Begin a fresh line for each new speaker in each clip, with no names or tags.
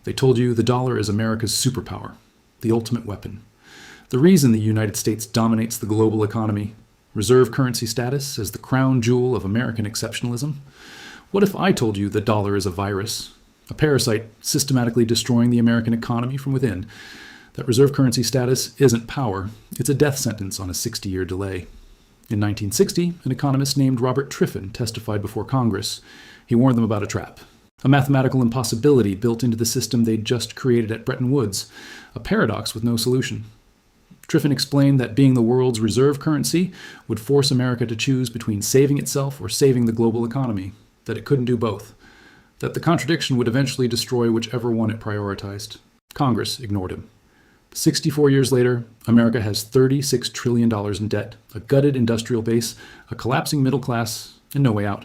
They told you the dollar is America's superpower, the ultimate weapon. The reason the United States dominates the global economy, reserve currency status as the crown jewel of American exceptionalism. What if I told you the dollar is a virus, a parasite systematically destroying the American economy from within? That reserve currency status isn't power, it's a death sentence on a 60-year delay. In 1960, an economist named Robert Triffin testified before Congress. He warned them about a trap, a mathematical impossibility built into the system they'd just created at Bretton Woods, a paradox with no solution. Triffin explained that being the world's reserve currency would force America to choose between saving itself or saving the global economy, that it couldn't do both, that the contradiction would eventually destroy whichever one it prioritized. Congress ignored him. 64 years later, America has $36 trillion in debt, a gutted industrial base, a collapsing middle class, and no way out.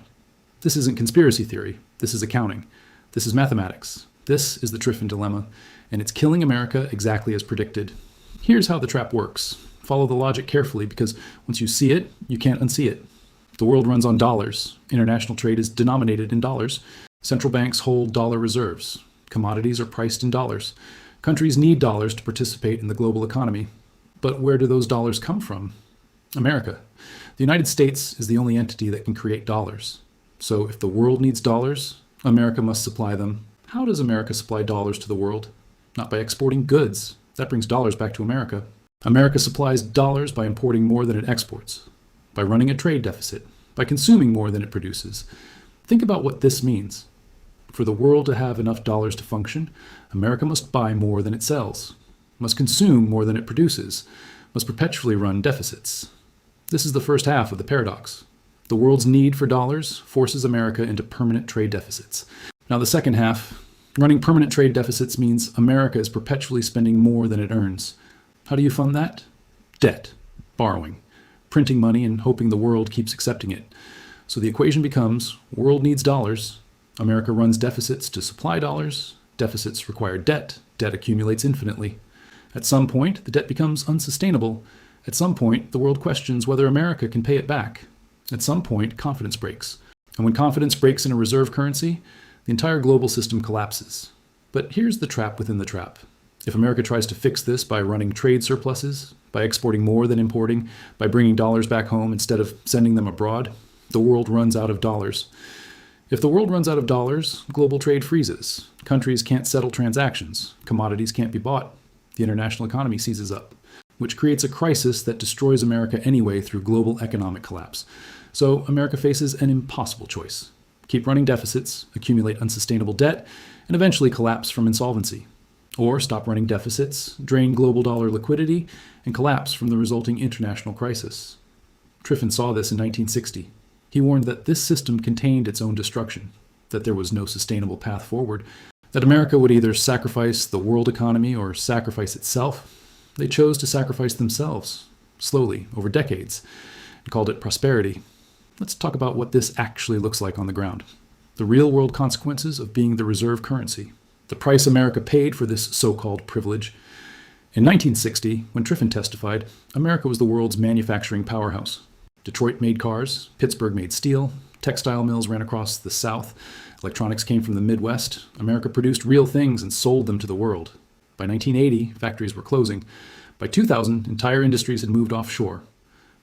This isn't conspiracy theory. This is accounting. This is mathematics. This is the Triffin Dilemma, and it's killing America exactly as predicted. Here's how the trap works. Follow the logic carefully, because once you see it, you can't unsee it. The world runs on dollars. International trade is denominated in dollars. Central banks hold dollar reserves. Commodities are priced in dollars. Countries need dollars to participate in the global economy. But where do those dollars come from? America. The United States is the only entity that can create dollars. So if the world needs dollars, America must supply them. How does America supply dollars to the world? Not by exporting goods. That brings dollars back to America. America supplies dollars by importing more than it exports, by running a trade deficit, by consuming more than it produces. Think about what this means. For the world to have enough dollars to function, America must buy more than it sells, must consume more than it produces, must perpetually run deficits. This is the first half of the paradox. The world's need for dollars forces America into permanent trade deficits. Now the second half, running permanent trade deficits means America is perpetually spending more than it earns. How do you fund that? Debt, borrowing, printing money and hoping the world keeps accepting it. So the equation becomes, world needs dollars, America runs deficits to supply dollars, deficits require debt, debt accumulates infinitely. At some point, the debt becomes unsustainable. At some point, the world questions whether America can pay it back. At some point, confidence breaks. And when confidence breaks in a reserve currency, the entire global system collapses. But here's the trap within the trap. If America tries to fix this by running trade surpluses, by exporting more than importing, by bringing dollars back home instead of sending them abroad, the world runs out of dollars. If the world runs out of dollars, global trade freezes. Countries can't settle transactions. Commodities can't be bought. The international economy seizes up, which creates a crisis that destroys America anyway through global economic collapse. So America faces an impossible choice. Keep running deficits, accumulate unsustainable debt, and eventually collapse from insolvency. Or stop running deficits, drain global dollar liquidity, and collapse from the resulting international crisis. Triffin saw this in 1960. He warned that this system contained its own destruction, that there was no sustainable path forward, that America would either sacrifice the world economy or sacrifice itself. They chose to sacrifice themselves, slowly, over decades, and called it prosperity. Let's talk about what this actually looks like on the ground. The real-world consequences of being the reserve currency. The price America paid for this so-called privilege. In 1960, when Triffin testified, America was the world's manufacturing powerhouse. Detroit made cars, Pittsburgh made steel, textile mills ran across the South, electronics came from the Midwest. America produced real things and sold them to the world. By 1980, factories were closing. By 2000, entire industries had moved offshore.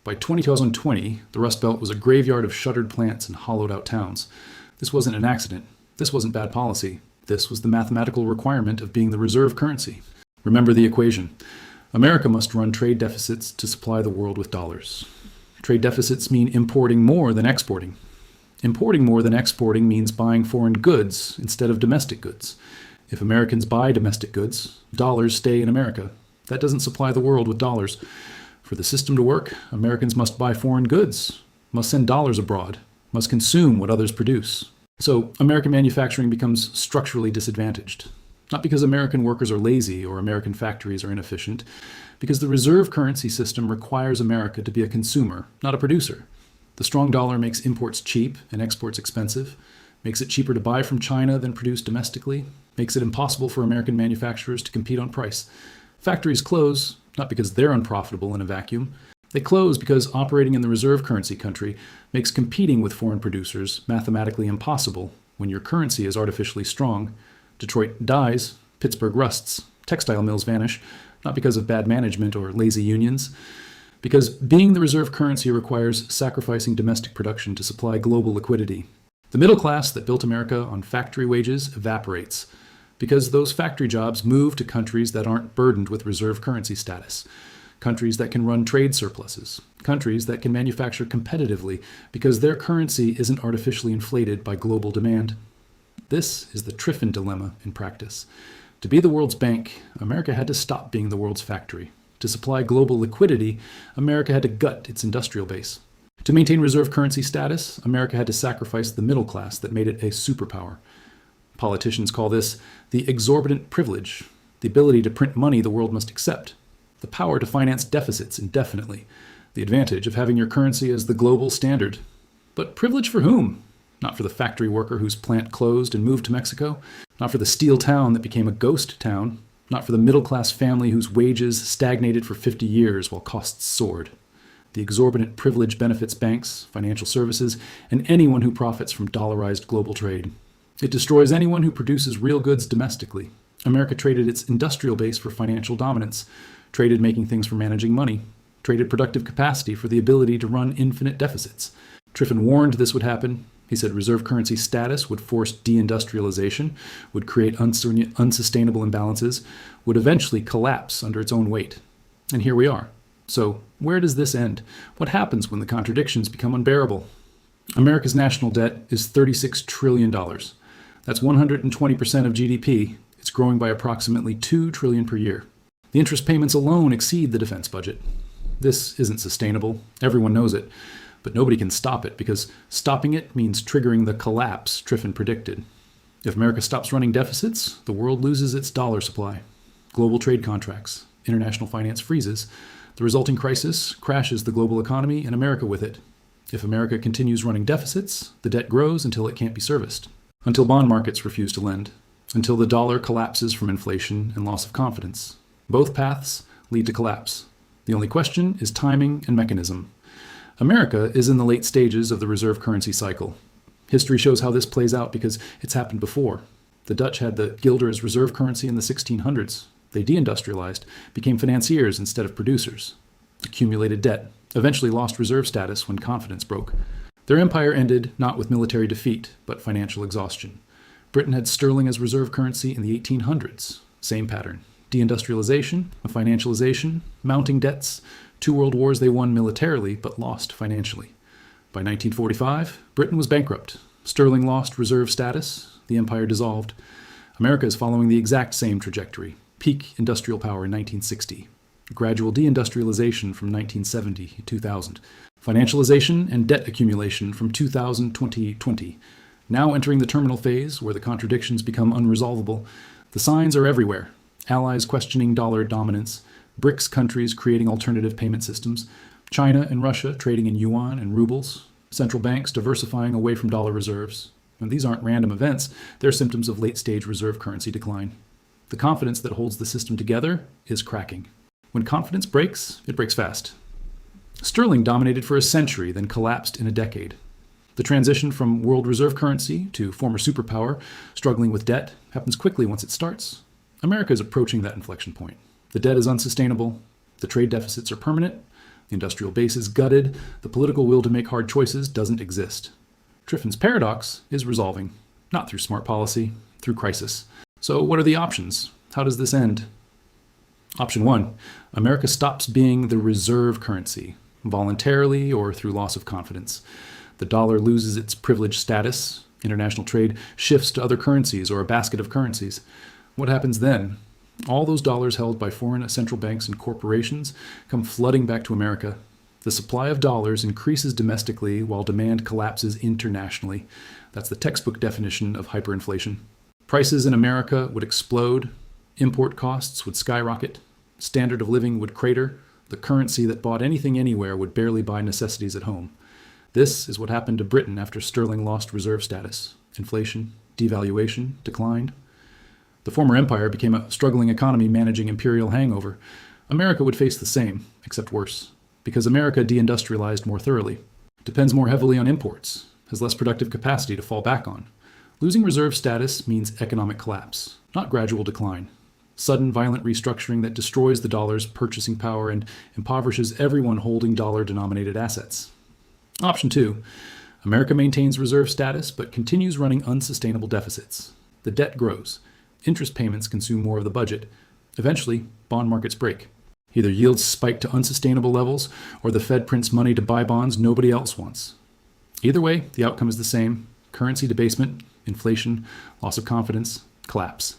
By 2020, the Rust Belt was a graveyard of shuttered plants and hollowed-out towns. This wasn't an accident. This wasn't bad policy. This was the mathematical requirement of being the reserve currency. Remember the equation. America must run trade deficits to supply the world with dollars. Trade deficits mean importing more than exporting. Importing more than exporting means buying foreign goods instead of domestic goods. If Americans buy domestic goods, dollars stay in America. That doesn't supply the world with dollars. For the system to work, Americans must buy foreign goods, must send dollars abroad, must consume what others produce. So American manufacturing becomes structurally disadvantaged. Not because American workers are lazy or American factories are inefficient, because the reserve currency system requires America to be a consumer, not a producer. The strong dollar makes imports cheap and exports expensive, makes it cheaper to buy from China than produce domestically, makes it impossible for American manufacturers to compete on price. Factories close, not because they're unprofitable in a vacuum. They close because operating in the reserve currency country makes competing with foreign producers mathematically impossible when your currency is artificially strong. Detroit dies Pittsburgh rusts. Textile mills vanish, not because of bad management or lazy unions, because being the reserve currency requires sacrificing domestic production to supply global liquidity. The middle class that built America on factory wages evaporates, because those factory jobs move to countries that aren't burdened with reserve currency status, countries that can run trade surpluses, countries that can manufacture competitively because their currency isn't artificially inflated by global demand. This is the Triffin Dilemma in practice. To be the world's bank, America had to stop being the world's factory. To supply global liquidity, America had to gut its industrial base. To maintain reserve currency status, America had to sacrifice the middle class that made it a superpower. Politicians call this the exorbitant privilege, the ability to print money the world must accept, the power to finance deficits indefinitely, the advantage of having your currency as the global standard. But privilege for whom? Not for the factory worker whose plant closed and moved to Mexico, not for the steel town that became a ghost town, not for the middle-class family whose wages stagnated for 50 years while costs soared. The exorbitant privilege benefits banks, financial services, and anyone who profits from dollarized global trade. It destroys anyone who produces real goods domestically. America traded its industrial base for financial dominance, traded making things for managing money, traded productive capacity for the ability to run infinite deficits. Triffin warned this would happen. He said reserve currency status would force deindustrialization, would create unsustainable imbalances, would eventually collapse under its own weight. And here we are. So where does this end? What happens when the contradictions become unbearable? America's national debt is $36 trillion. That's 120% of GDP. It's growing by approximately $2 trillion per year. The interest payments alone exceed the defense budget. This isn't sustainable. Everyone knows it. But nobody can stop it, because stopping it means triggering the collapse Triffin predicted. If America stops running deficits, the world loses its dollar supply. Global trade contracts, international finance freezes. The resulting crisis crashes the global economy and America with it. If America continues running deficits, the debt grows until it can't be serviced, until bond markets refuse to lend, until the dollar collapses from inflation and loss of confidence. Both paths lead to collapse. The only question is timing and mechanism. America is in the late stages of the reserve currency cycle. History shows how this plays out because it's happened before. The Dutch had the guilder as reserve currency in the 1600s. They deindustrialized, became financiers instead of producers, accumulated debt, eventually lost reserve status when confidence broke. Their empire ended not with military defeat, but financial exhaustion. Britain had sterling as reserve currency in the 1800s. Same pattern. Deindustrialization, financialization, mounting debts, 2 world wars they won militarily but lost financially. By 1945, Britain was bankrupt. Sterling lost reserve status. The empire dissolved. America is following the exact same trajectory. Peak industrial power in 1960. Gradual deindustrialization from 1970 to 2000. Financialization and debt accumulation from 2000 to 2020. Now entering the terminal phase where the contradictions become unresolvable. The signs are everywhere. Allies questioning dollar dominance, BRICS countries creating alternative payment systems, China and Russia trading in yuan and rubles, central banks diversifying away from dollar reserves. And these aren't random events, they're symptoms of late-stage reserve currency decline. The confidence that holds the system together is cracking. When confidence breaks, it breaks fast. Sterling dominated for a century, then collapsed in a decade. The transition from world reserve currency to former superpower, struggling with debt, happens quickly once it starts. America is approaching that inflection point. The debt is unsustainable, the trade deficits are permanent, the industrial base is gutted, the political will to make hard choices doesn't exist. Triffin's paradox is resolving, not through smart policy, through crisis. So what are the options? How does this end? Option 1, America stops being the reserve currency, voluntarily or through loss of confidence. The dollar loses its privileged status, international trade shifts to other currencies or a basket of currencies. What happens then? All those dollars held by foreign central banks and corporations come flooding back to America. The supply of dollars increases domestically while demand collapses internationally. That's the textbook definition of hyperinflation. Prices in America would explode, import costs would skyrocket, standard of living would crater, the currency that bought anything anywhere would barely buy necessities at home. This is what happened to Britain after sterling lost reserve status. Inflation, devaluation, decline. The former empire became a struggling economy managing imperial hangover. America would face the same, except worse, because America deindustrialized more thoroughly, depends more heavily on imports, has less productive capacity to fall back on. Losing reserve status means economic collapse. not gradual decline. Sudden, violent restructuring that destroys the dollar's purchasing power and impoverishes everyone holding dollar-denominated assets. Option 2. America maintains reserve status but continues running unsustainable deficits. The debt grows. Interest payments consume more of the budget. Eventually, bond markets break. Either yields spike to unsustainable levels, or the Fed prints money to buy bonds nobody else wants. Either way, the outcome is the same: currency debasement, inflation, loss of confidence, collapse.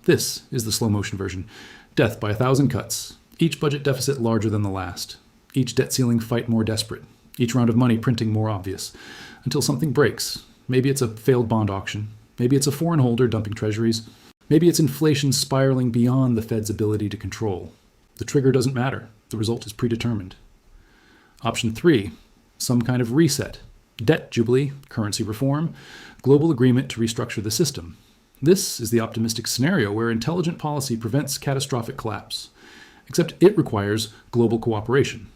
This is the slow motion version. Death by 1,000 cuts. Each budget deficit larger than the last. Each debt ceiling fight more desperate. Each round of money printing more obvious. Until something breaks. Maybe it's a failed bond auction. Maybe it's a foreign holder dumping treasuries. Maybe it's inflation spiraling beyond the Fed's ability to control. The trigger doesn't matter. The result is predetermined. Option 3. Some kind of reset. Debt jubilee, currency reform, global agreement to restructure the system. This is the optimistic scenario where intelligent policy prevents catastrophic collapse. Except it requires global cooperation.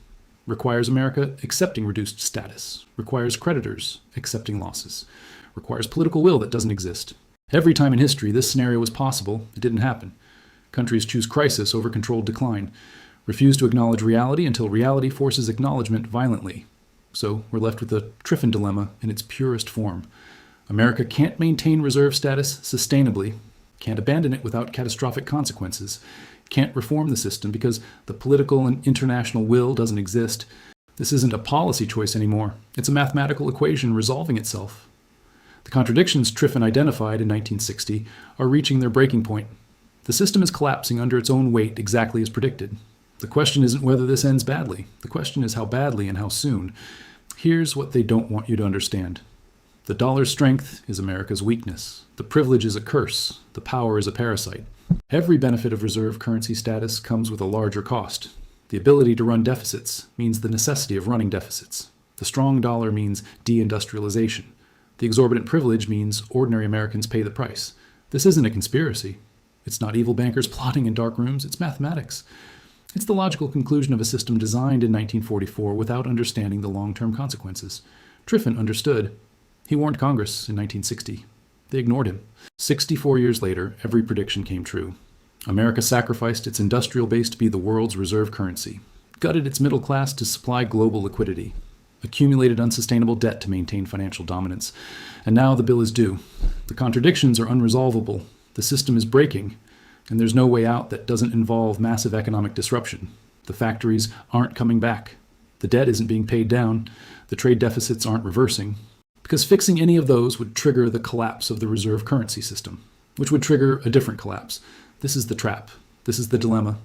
Requires America accepting reduced status. Requires creditors accepting losses. Requires political will that doesn't exist. Every time in history this scenario was possible, it didn't happen. Countries choose crisis over controlled decline, refuse to acknowledge reality until reality forces acknowledgement violently. So we're left with the Triffin Dilemma in its purest form. America can't maintain reserve status sustainably, can't abandon it without catastrophic consequences, can't reform the system because the political and international will doesn't exist. This isn't a policy choice anymore. It's a mathematical equation resolving itself. The contradictions Triffin identified in 1960 are reaching their breaking point. The system is collapsing under its own weight exactly as predicted. The question isn't whether this ends badly. The question is how badly and how soon. Here's what they don't want you to understand. The dollar's strength is America's weakness. The privilege is a curse. The power is a parasite. Every benefit of reserve currency status comes with a larger cost. The ability to run deficits means the necessity of running deficits. The strong dollar means deindustrialization. The exorbitant privilege means ordinary Americans pay the price. This isn't a conspiracy. It's not evil bankers plotting in dark rooms. It's mathematics. It's the logical conclusion of a system designed in 1944 without understanding the long-term consequences. Triffin understood. He warned Congress in 1960. They ignored him. 64 years later, every prediction came true. America sacrificed its industrial base to be the world's reserve currency, gutted its middle class to supply global liquidity, accumulated unsustainable debt to maintain financial dominance. And now the bill is due. The contradictions are unresolvable. The system is breaking, and there's no way out that doesn't involve massive economic disruption. The factories aren't coming back. The debt isn't being paid down. The trade deficits aren't reversing. Because fixing any of those would trigger the collapse of the reserve currency system, which would trigger a different collapse. This is the trap. This is the dilemma.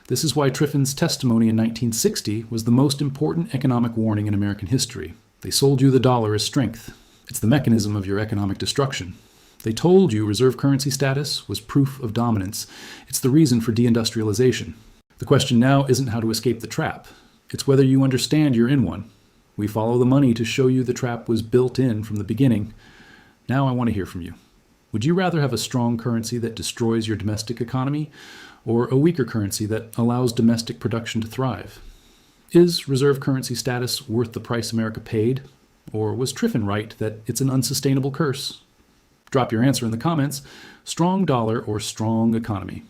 This is why Triffin's testimony in 1960 was the most important economic warning in American history. They sold you the dollar as strength. It's the mechanism of your economic destruction. They told you reserve currency status was proof of dominance. It's the reason for deindustrialization. The question now isn't how to escape the trap. It's whether you understand you're in one. We follow the money to show you the trap was built in from the beginning. Now I want to hear from you. Would you rather have a strong currency that destroys your domestic economy, or a weaker currency that allows domestic production to thrive? Is reserve currency status worth the price America paid? Or was Triffin right that it's an unsustainable curse? Drop your answer in the comments. Strong dollar or strong economy?